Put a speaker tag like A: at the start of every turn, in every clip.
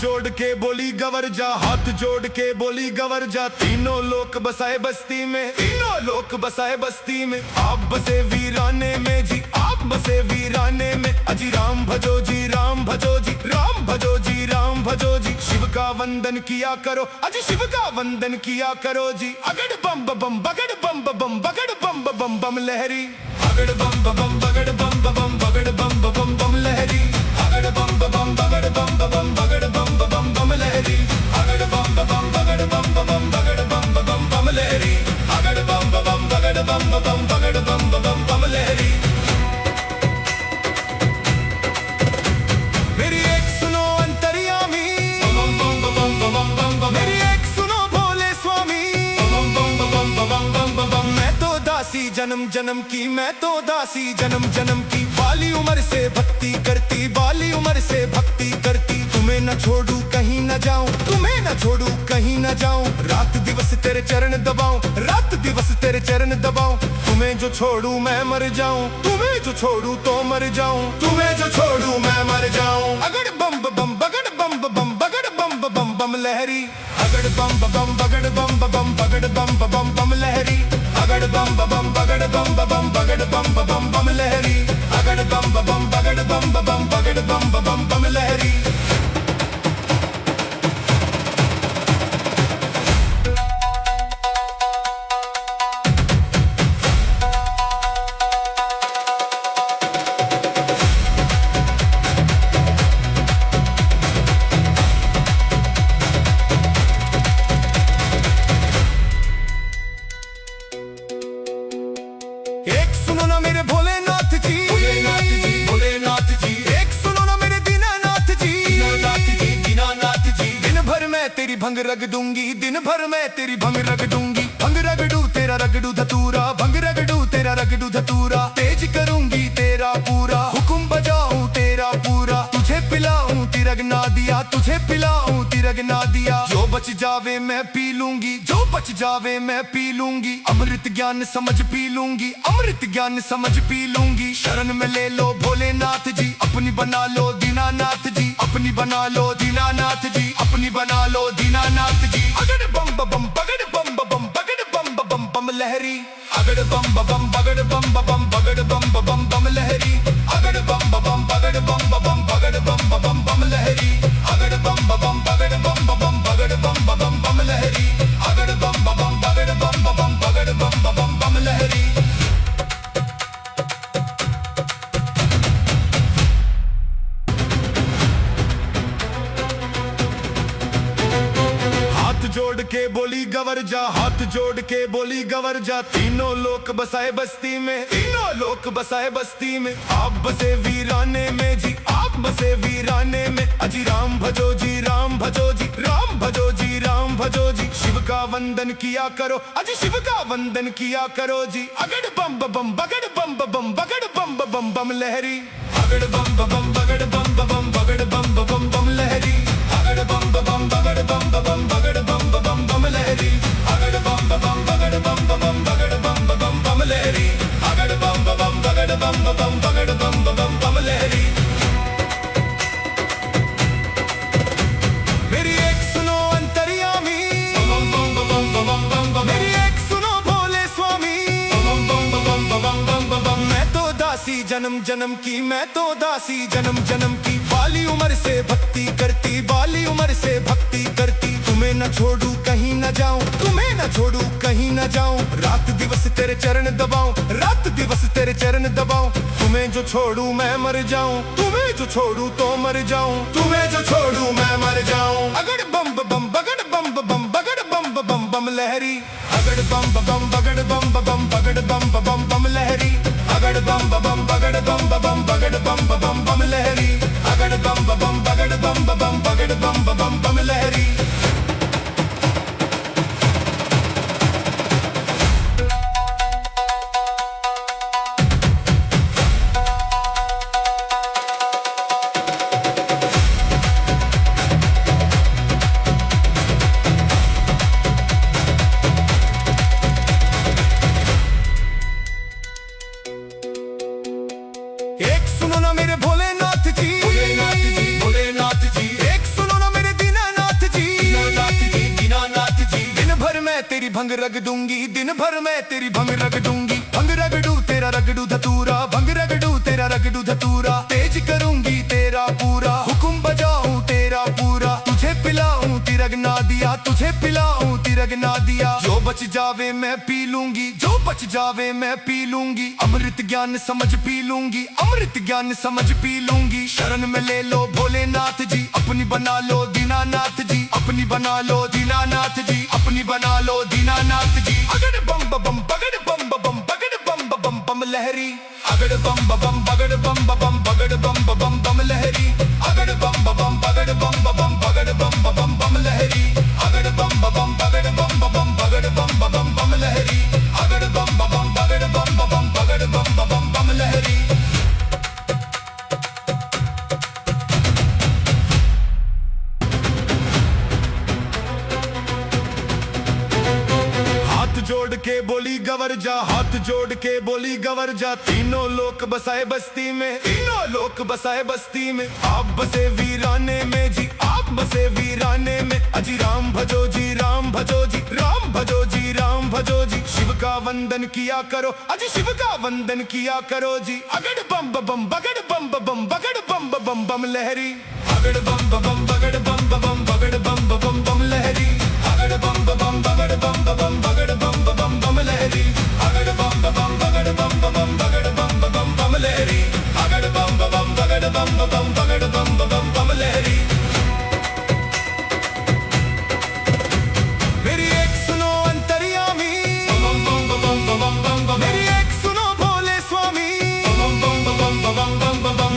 A: जोड़ के बोली गवर जा, हाथ जोड़ के बोली गवर जा। तीनों लोक बसाए बस्ती में, तीनों लोक बसाए बस्ती में। आप बसे वीराने में जी, आप बसे वीराने में। अजी राम भजो जी, राम भजो जी, राम भजो जी, राम भजो जी। शिव का वंदन किया करो, अजी शिव का वंदन किया करो जी। अगड़ बम बम बगड़ बम बम बगड़ बम बम बम लहरी। अगड़ बम बम बगड़ बम बम बगड़ बम बम बम लहरी। अगड़ बम बम बगड़ बम बम बगड़ बम बम बम लहरी। अगड़ बम बम बगड़ बम बम बगड़ बम बम बम लहरी। अगड़ बम बम बगड़ बम बम बगड़ बम बम बम लहरी। मेरी एक सुनो अंतर्यामी, मेरी एक सुनो भोले स्वामी। मैं तो दासी जन्म जन्म की, मैं तो दासी जन्म जन्म की। बाली उम्र से भक्ति करती, बाली उम्र से भक्ति करती। तुम्हें न छोड़ू कहीं न जाऊं, तुम्हें न छोड़ू कहीं न जाऊं। रात दिवस तेरे चरण दबाऊं, रात दिवस तेरे चरण दबाऊं। तुम्हें जो छोड़ू मैं मर जाऊं, तुम्हें जो छोड़ू तो मर जाऊं। तुम्हें जो छोड़ू मैं मर जाऊं। अगड़ बम बम बगड़ बम बम बगड़ बम बम बम लहरी। अगड़ बम बम बगड़ बम बम बगड़ बम बम बम लहरी। अगड़ बम बम बगड़ बम बम बगड़ बम बम बम लहरी। अगड़ बम बम बगड़ बम बम बगड़ बम बम बम लहरी। एक सुनो ना मेरे भोलेनाथ जी, भोलेनाथ जी, भोलेनाथ जी। एक सुनो ना मेरे दीनानाथ जी, दीनानाथ जी, दीनानाथ जी। दिन भर मैं तेरी भंग रग दूंगी, दिन भर मैं तेरी भंग रग दूंगी। भंग रगड़ू तेरा रगड़ू धतूरा, भंग रगड़ू तेरा रगड़ू धतूरा। तेज करूंगी तेरा पूरा, हुक्म बजाऊं तेरा पूरा। तुझे पिलाऊं तिरग ना दिया, तुझे पिलाऊं तिरग ना दिया। जो बच जावे मैं पी लूंगी, जो बच जावे मैं पी लूंगी। अमृत ज्ञान समझ पी लूंगी, अमृत ज्ञान समझ पी लूंगी। शरण में ले लो भोलेनाथ जी, अपनी बना लो दीनानाथ जी। अपनी बना लो दीनानाथ जी, अपनी बना लो दीनानाथ जी। अगड़ बम बम बगड़ बम बम बगड़ बम बम बम लहरी। अगड़ बम बम बगड़ बम बम बगड़ बम बम बम लहरी। अगड़ बम बम बगड़ बम बम बगड़ बम बम बम लहरी। अगड़ बम बम बगड़ बम बम बगड़ बम बम बम लहरी। अगड़ बम बम बगड़ बम बम बगड़ बम बम बम लहरी। हाथ जोड़ के बोली गवर जा, हाथ जोड़ के बोली गवर जा। तीनों लोक बसाए बस्ती में, तीनों लोक बसाए बस्ती में। आप बसे वीराने में जी, आप बसे वीराने में। अजी राम भजो जी, राम भजो जी, राम भजो जी, राम भजो जी। शिव का वंदन किया करो, अजी शिव का वंदन किया करो जी। अगड़ बम बम बगड़ बम बम बगड़ बम बम बम लहरी। अगड़ बम बम बगड़ बम बम बगड़ बम बम बम लहरी। अगड़ बम बम बगड़ बम बम बगड़ बम बम बम लहरी। अगड़ बम बम बगड़ बम बम बगड़ बम बम बम लहरी। अगड़ बम बम बगड़ बम बम बगड़ बम बम बम लहरी। मेरी एक सुनो अंतर्यामी, मेरी एक सुनो भोले स्वामी। मैं तो दासी जन्म जन्म की, मैं तो दासी जन्म जन्म की। बाली उम्र से भक्ति करती, बाली उम्र से भक्ति करती। तुम्हें न छोड़ू कहीं न जाऊं, तुम्हें न छोड़ू कहीं न जाऊं। रात दिवस तेरे चरण दबाऊं, रात दिवस तेरे चरण दबाऊं। तुम्हें जो छोड़ू मैं मर जाऊं, तुम्हें जो छोड़ू तो मर जाऊं। तुम्हें जो छोड़ू मैं मर जाऊं। अगड़ बम बम बगड़ बम बम बगड़ बम बम बम लहरी। अगड़ बम बम बगड़ बम बम बगड़ बम बम बम लहरी। अगड़ बम बम बगड़ बम बम बगड़ बम बम बम लहरी। अगड़ बम बम बगड़ बम बम बगड़ बम बम बम लहरी। एक सुनो ना मेरे भोलेनाथ जी, भोलेनाथ जी, भोलेनाथ जी। एक सुनो ना मेरे भंग रग दूंगी, दिन भर मैं तेरी भंग रग दूंगी। भंग रगड़ू तेरा रगड़ू धतूरा, भंग रगड़ू तेरा रगड़ू धतूरा। तेज करूंगी तेरा पूरा, हुक्म बजाऊं तेरा पूरा। तुझे पिलाऊं तिरग ना दिया, तुझे पिलाऊं तिरग ना दिया। जो बच जावे मैं पी लूंगी, जो बच जावे मैं पी लूंगी। अमृत ज्ञान समझ पी लूंगी, अमृत ज्ञान समझ पी लूंगी। शरण में ले लो भोलेनाथ जी, अपनी बना लो दीनानाथ जी। अपनी बना लो दीनानाथ जी, अपनी बना लो दीनानाथ जी। अगड़ बम बम बगड़ बम बम बगड़ बम बम बम लहरी। अगड़ बम बम बगड़ बम बम बगड़ बम बम बम लहरी। अगड़ बम बम बगड़ बम बम बगड़ बम बम बम लहरी। अगड़ बम बम बगड़ बम बम बगड़ बम बम बम लहरी। अगड़ बम बम बगड़ बम बम बगड़ बम बम बम लहरी। जोड़ के बोली गवर जा, हाथ जोड़ के बोली गवर जा। तीनों लोक बसाए बस्ती में, तीनों लोक बसाए बस्ती में। आप बसे वीराने में जी, आप बसे वीराने में। अजी राम भजो जी, राम भजो जी, राम भजो जी, राम भजो जी। शिव का वंदन किया करो, अजी शिव का वंदन किया करो जी। अगड़ बम बम बगड़ बम बम बगड़ बम बम बम लहरी। अगड़ बम बम बगड़ बम बम बगड़ बम बम बम लहरी। अगड़ बम बम बगड़ बम बम बगड़ बम बम बम लहरी। अगड़ बम बम बगड़ बम बम बगड़ बम बम बम लहरी। अगड़ बम बम बगड़ बम बम बगड़ बम बम बम लहरी। मेरी एक सुनो अंतर्यामी, मेरी एक सुनो भोले स्वामी।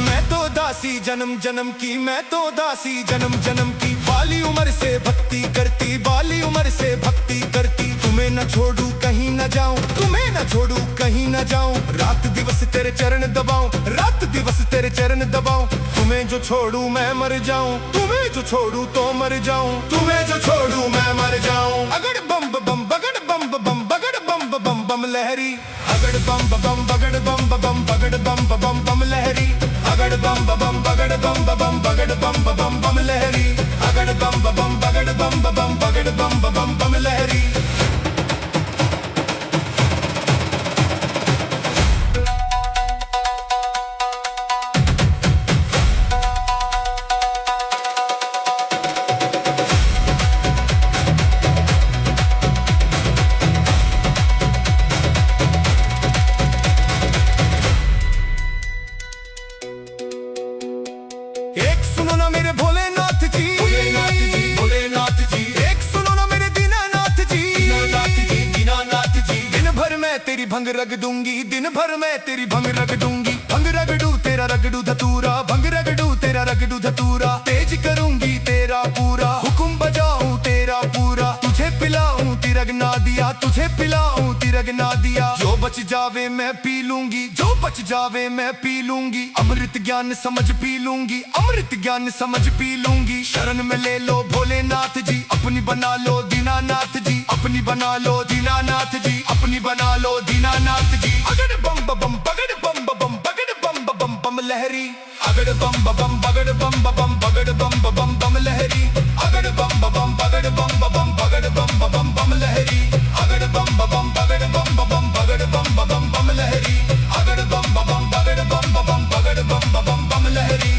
A: मैं तो दासी जन्म जन्म की, मैं तो दासी जन्म जन्म की। बाली उम्र से भक्ति करती, बाली उम्र से भक्ति करती। तुम्हें न छोड़ू कहीं न जाऊं, तुम्हें न छोड़ू कहीं न जाऊं। रात दिवस तेरे चरण दबाऊं, रात दिवस तेरे चरण दबाऊं। तुम्हें जो छोड़ू मैं मर जाऊं, तुम्हें जो छोड़ू तो मर जाऊं। तुम्हें जो छोड़ू मैं मर जाऊं। अगड़ बम बम बगड़ बम बम बगड़ बम बम बम लहरी। अगड़ बम बम बगड़ बम बम बगड़ बम बम बम लहरी। अगड़ बम बम बगड़ बम बम बगड़ बम बम बम लहरी। अगड़ बम बम बगड़ बम बम बगड़ बम बम बम लहरी। एक सुनो ना मेरे भोलेनाथ जी, भोलेनाथ जी, भोलेनाथ जी। एक सुनो ना मेरे दीनानाथ जी, दीनानाथ जी, दीनानाथ जी। दिन भर मैं तेरी भंग रग दूंगी, दिन भर मैं तेरी भंग रग दूंगी। भंग रगड़ू तेरा रगड़ू धतूरा, भंग रगड़ू तेरा रगड़ू धतूरा। तेज करूंगी तेरा पूरा, हुक्म बजाऊं तेरा पूरा। तुझे पिलाऊं तिरग ना दिया, तुझे पिलाऊं तिरग ना दिया। जो बच जावे मैं पी लूंगी, जो बच जावे मैं पी लूंगी। अमृत ज्ञान समझ पी लूंगी, अमृत ज्ञान समझ पी लूंगी। शरण में ले लो भोलेनाथ जी, अपनी बना लो दीनानाथ जी। अपनी बना लो दीनानाथ जी, अपनी बना लो दीनानाथ जी। अगड़ बम बम बगड़ बम बम बगड़ बम बम बम लहरी। अगड़ बम बम बगड़ बम बम बगड़ बम बम बम लहरी। अगड़ बम बम बगड़ बम बम बगड़ बम बम बम लहरी। अगड़ बम बम बगड़ बम बम बगड़ बम बम बम लहरी। अगड़ बम बम बगड़ बम बम बगड़ बम बम बम लहरी।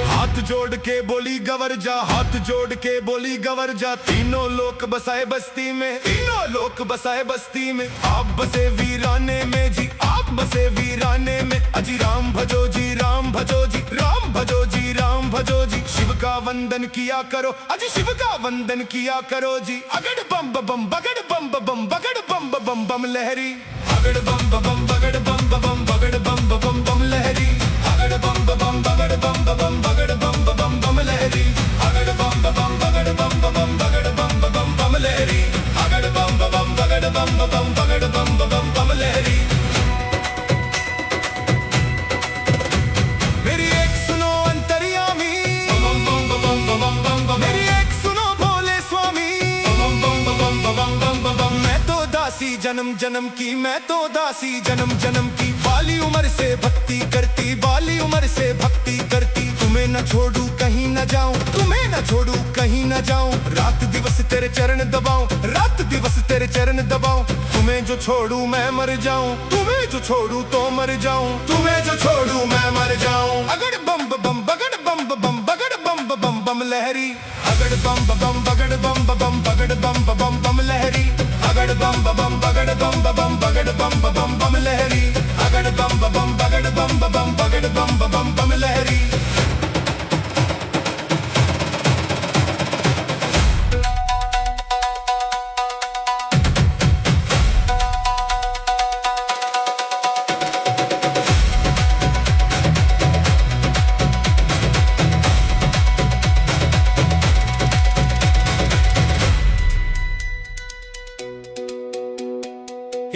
A: हाथ जोड़ के बोली गवर जा, हाथ जोड़ के बोली गवर जा। तीनों लोक बसाए बस्ती में, तीनों लोक बसाए बस्ती में। आप बसे वीराने में जी, आप बसे वीराने में। अजी राम भजो जी, राम भजो जी, राम भजो जी, राम भजो जी। शिव का वंदन किया करो, अजी शिव का वंदन किया करो जी। अगड़ बम बम बगड़ बम बम बगड़ बम बम बम लहरी। अगड़ बम बम बगड़ बम बम बगड़ बम बम बम लहरी। अगड़ बम बम बगड़ बम बम बगड़ बम बम बम लहरी। अगड़ बम बम बगड़ बम बम बगड़ बम बम बम लहरी। अगड़ बम बम बगड़ बम बम बगड़ बम बम बम लहरी। मेरी एक सुनो अंतर्यामी, मेरी एक सुनो भोले स्वामी। मैं तो दासी जन्म जन्म की, मैं तो दासी जन्म जन्म की। बाली उम्र से भक्ति करती, बाली उम्र से भक्ति करती। तुम्हें न छोड़ू कहीं न जाऊं, तुम्हें न छोड़ू कहीं न जाऊं। रात दिवस तेरे चरण दबाऊं, रात दिवस तेरे चरण दबाऊं। तुम्हें जो छोड़ू मैं मर जाऊं, तुम्हें जो छोड़ू तो मर जाऊं, तुम्हें जो छोड़ू मैं मर जाऊं। अगड़ बम बम बगड़ बम बम बगड़ बम बम बम लहरी, अगड़ बम बम बगड़ बम बम बगड़ बम बम बम लहरी, अगड़ बम बम बगड़ बम बम बगड़ बम बम बम लहरी, अगड़ बम बम बगड़ बम बम बगड़ बम बम बम लहरी।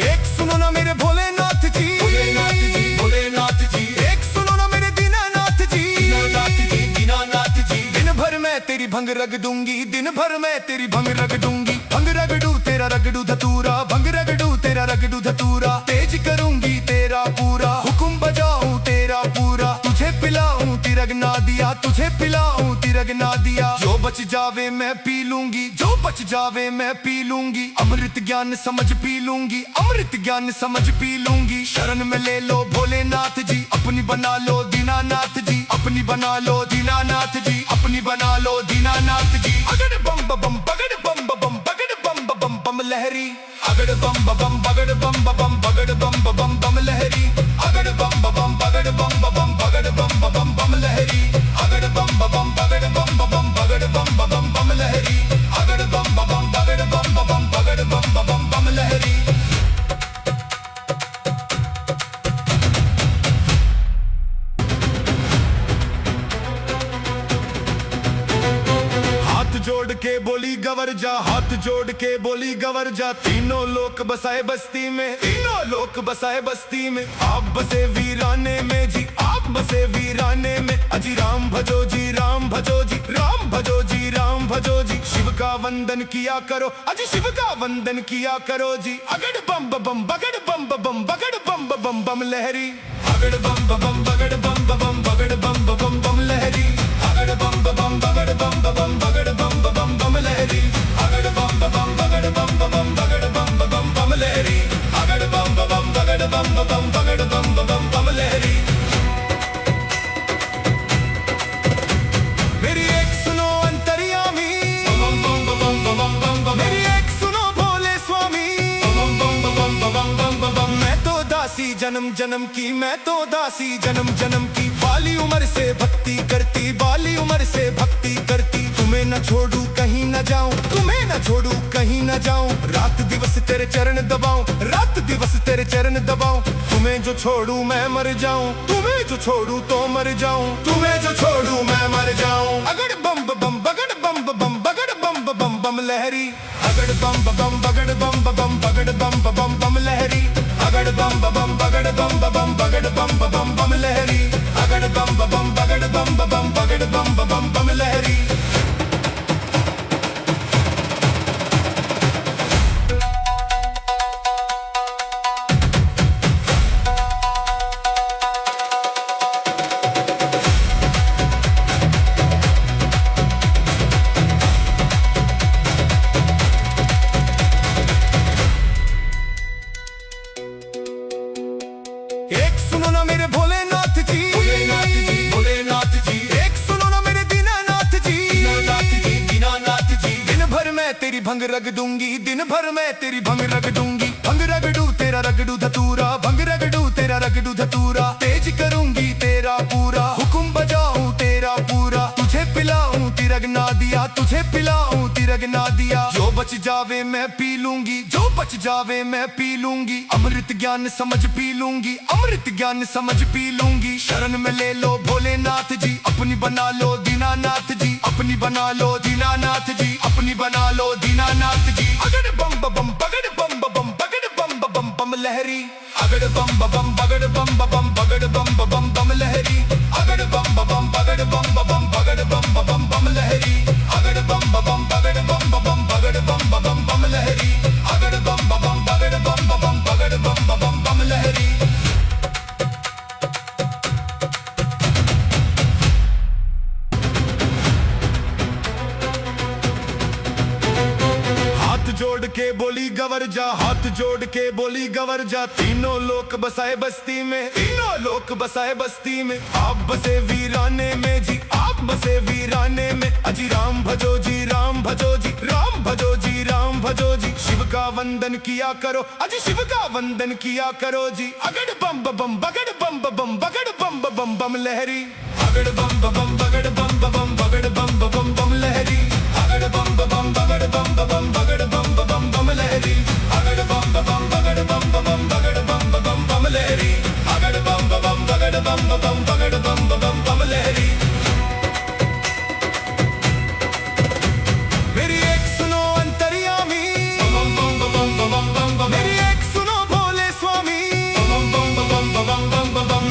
A: एक सुनो ना मेरे भोलेनाथ जी, भोलेनाथ जी, भोलेनाथ जी। एक सुनो ना मेरे दीनानाथ जी, दीनानाथ जी, दीनानाथ जी। दिन भर मैं तेरी भंग रग दूंगी, दिन भर मैं तेरी भंग रग दूंगी। भंग रगड़ू तेरा रगड़ू धतूरा, भंग रगड़ू तेरा रगड़ू धतूरा। तेज करूंगी तेरा पूरा, हुक्म बजाऊं तेरा पूरा। तुझे पिलाऊं तिरग ना दिया, तुझे पिलाऊं तिरग ना दिया। जो बच जावे मैं पी लूंगी, जो बच जावे मैं पी लूंगी। अमृत ज्ञान समझ पी लूंगी, अमृत ज्ञान समझ पी लूंगी। शरण में ले लो भोलेनाथ जी, अपनी बना लो दीनानाथ जी, अपनी बना लो दीनानाथ जी, अपनी बना लो दीनानाथ जी। अगड़ बम बम बगड़ बम बम बगड़ बम बम बम लहरी, अगड़ बम बम बगड़ बम बम बगड़ बम बम बम लहरी, अगड़ बम बम बगड़ बम बम बगड़ बम बम बम लहरी, अगड़ बम बम बगड़ बम बम बगड़ बम बम बम लहरी, अगड़ बम बम बगड़ बम बम बगड़ बम बम बम लहरी। हाथ जोड़ के बोली गवर जा, हाथ जोड़ के बोली गवर जा। तीनों लोक बसाए बस्ती में, तीनों लोक बसाए बस्ती में। आप बसे वीराने में जी, आप बसे वीराने में। अजी राम भजो जी, राम भजो जी, राम भजो जी, राम भजो जी। शिव का वंदन किया करो, अजी शिव का वंदन किया करो जी। अगड़ बम बम बगड़ बम बम बगड़ बम बम बम लहरी, अगड़ बम बम बगड़ बम बम बगड़ बम बम बम लहरी, अगड़ बम बम बगड़ बम बम बगड़ बम बम बम लहरी, अगड़ बम बम बगड़ बम बम बगड़ बम बम बम लहरी, अगड़ बम बम बगड़ बम बम बगड़ बम बम बम लहरी। मेरी एक सुनो अंतर्यामी, मेरी एक सुनो भोले स्वामी। मैं तो दासी जन्म जन्म की, मैं तो दासी जन्म जन्म की। बाली उम्र से भक्ति करती, बाली उम्र से भक्ति करती। तुम्हें न छोड़ू कहीं न जाऊं, तुम्हें न छोड़ू कहीं न जाऊं। रात दिवस तेरे चरण दबाऊं, रात दिवस तेरे चरण दबाऊं। तुम्हें जो छोड़ू मैं मर जाऊं, तुम्हें जो छोड़ू तो मर जाऊं, तुम्हें जो छोड़ू मैं मर जाऊं। अगड़ बम बम बगड़ बम बम बगड़ बम बम बम लहरी, अगड़ बम बम बगड़ बम बम बगड़ बम बम बम लहरी, अगड़ बम बम बगड़ बम बम बगड़ बम बम बम लहरी, अगड़ बम बम बगड़ बम बम बगड़ बम बम बम लहरी। एक सुनो ना मेरे भोलेनाथ जी, भोलेनाथ जी, भोलेनाथ जी। एक सुनो ना मेरे दीनानाथ जी, दीनानाथ जी, दीनानाथ जी। दिन भर मैं तेरी भंग रग दूंगी, दिन भर मैं तेरी भंग रग दूंगी। भंग रगड़ू तेरा रगड़ू धतूरा, भंग रगड़ू तेरा रगड़ू धतूरा। तेज करूंगी तेरा पूरा, हुक्म बजाऊं तेरा पूरा। तुझे पिलाऊं तिरग ना दिया, तुझे पिलाऊं तिरग ना दिया। जो बच जावे मैं पी लूंगी, जो बच जावे मैं पी लूंगी। अमृत ज्ञान समझ पी लूंगी, अमृत ज्ञान समझ पी लूंगी। शरण में ले लो भोलेनाथ जी, अपनी बना लो दीनानाथ जी, अपनी बना लो दीनानाथ जी, अपनी बना लो दीनानाथ जी। अगड़ बम बम बगड़ बम बम बगड़ बम बम बम लहरी, अगड़ बम बम बगड़ बम बम बगड़ बम बम बम लहरी, अगड़ बम बम बगड़ बम बम बगड़ बम बम बम लहरी, अगड़ बम बम बगड़ बम बम बगड़ बम बम बम लहरी, अगड़ बम बम बगड़ बम बम बगड़ बम बम बम लहरी। जोड़ के बोली गवर जा, हाथ जोड़ के बोली गवर जा। तीनों लोक बसाए बस्ती में, तीनों लोक बसाए बस्ती में। आप बसे वीराने में जी, आप बसे वीराने में। अजी राम भजो जी, राम भजो जी, राम भजो जी, राम भजो जी। शिव का वंदन किया करो, अजी शिव का वंदन किया करो जी। अगड़ बम बम बगड़ बम बम बगड़ बम बम बम लहरी। अगड़ बम बम बगड़ बम बम बगड़ बम बम बम लहरी। अगड़ बम बम बगड़ बम बम बगड़ बम बम बम लहरी। अगड़ बम बम बगड़ बम बम बगड़ बम बम बम लहरी। अगड़ बम बम बगड़ बम बम बगड़ बम बम बम लहरी। मेरी एक सुनो अंतर्यामी, मेरी एक सुनो भोले स्वामी।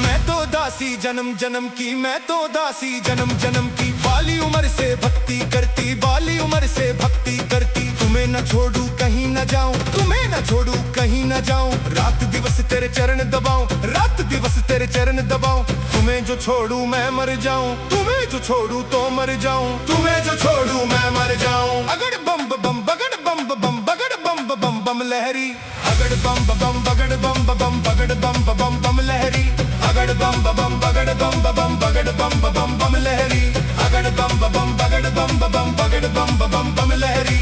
A: मैं तो दासी जन्म जन्म की, मैं तो दासी जन्म जन्म की। बाली उम्र से भक्ति करती, बाली उम्र से भक्ति करती। तुम्हें न छोड़ू कहीं न जाऊं, तुम्हें न छोड़ू कहीं न जाऊं। रात दिवस तेरे चरण दबाऊं, रात दिवस तेरे चरण दबाऊं। तुम्हें जो छोड़ू मैं मर जाऊं, तुम्हें जो छोड़ू तो मर जाऊं। तुम्हें जो छोड़ू मैं मर जाऊं। अगड़ बम बम बगड़ बम बम बगड़ बम बम बम लहरी। अगड़ बम बम बगड़ बम बम बगड़ बम बम बम लहरी। अगड़ बम बम बगड़ बम बम बगड़ बम बम बम लहरी। अगड़ बम बम बगड़ बम बम बगड़ बम बम बम लहरी।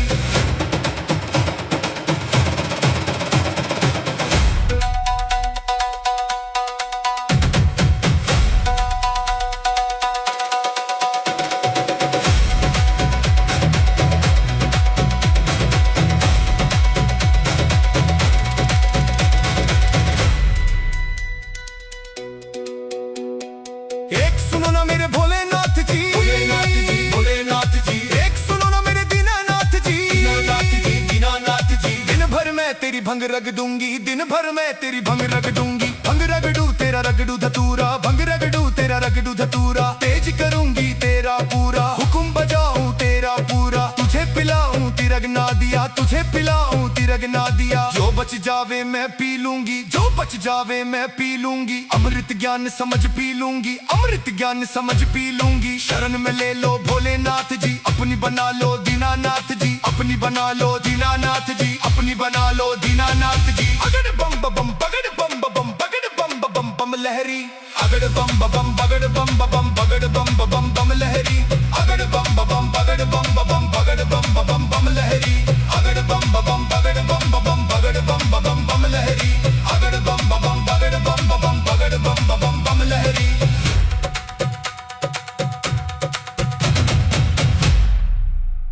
A: एक सुनो ना मेरे भोलेनाथ जी, भोलेनाथ जी, भोलेनाथ जी। एक सुनो ना मेरे दीनानाथ जी, दीनानाथ जी, दीनानाथ जी। दिन भर मैं तेरी भंग रग दूंगी, दिन भर मैं तेरी भंग रग दूंगी। भंग रगड़ू तेरा रगड़ू धतूरा, भंग रगड़ू तेरा रगड़ू धतूरा। तेज करूंगी तेरा पूरा, हुक्म बजाऊं तेरा पूरा। तुझे पिलाऊं तिरग ना दिया, तुझे पिलाऊं तिरग ना दिया। जो बच जावे मैं पी लूंगी, जो बच जावे मैं पी लूंगी। अमृत ज्ञान समझ पी लूंगी, अमृत ज्ञान समझ पी लूंगी। शरण में ले लो भोलेनाथ जी, अपनी बना लो दीनानाथ जी। अपनी बना लो दीनानाथ जी, अपनी बना लो दीनानाथ जी। अगड़ बम बम बगड़ बम बम बगड़ बम बम बम लहरी। अगड़ बम बम बगड़ बम बम